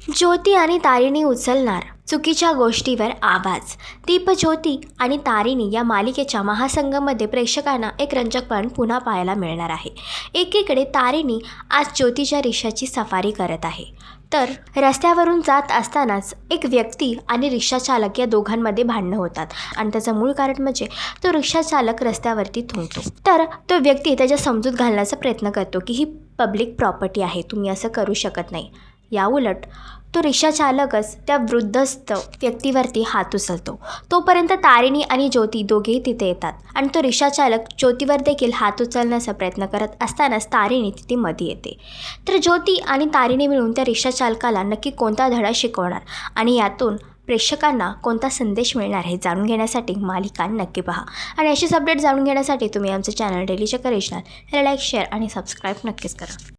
ज्योती आणि तारिणी उचलणार चुकीच्या गोष्टीवर आवाज. दीप, ज्योती आणि तारिणी या मालिकेच्या महासंगमध्ये प्रेक्षकांना एक रंजकपण पुन्हा पाहायला मिळणार आहे. एकीकडे तारिणी आज ज्योतीच्या रिक्षाची सफारी करत आहे, तर रस्त्यावरून जात असतानाच एक व्यक्ती आणि रिक्षाचालक या दोघांमध्ये भांडणं होतात आणि त्याचं मूळ कारण म्हणजे तो रिक्षाचालक रस्त्यावरती थुंकतो. तर तो व्यक्ती त्याच्या समजूत घालण्याचा प्रयत्न करतो की ही पब्लिक प्रॉपर्टी आहे, तुम्ही असं करू शकत नाही. याउलट तो रिक्षाचालकच त्या वृद्धस्थ व्यक्तीवरती हात उचलतो. तोपर्यंत तारिणी आणि ज्योती दोघेही तिथे येतात आणि तो रिक्षाचालक ज्योतीवर देखील हात उचलण्याचा प्रयत्न करत असतानाच तारिणी तिथे मध्ये येते. तर ज्योती आणि तारिणी मिळून त्या रिक्षाचालकाला नक्की कोणता धडा शिकवणार आणि यातून प्रेक्षकांना कोणता संदेश मिळणार हे जाणून घेण्यासाठी मालिका नक्की पहा. आणि अशीच अपडेट जाणून घेण्यासाठी तुम्ही आमचं चॅनल डेली चक्कर याला लाईक, शेअर आणि सबस्क्राईब नक्कीच करा.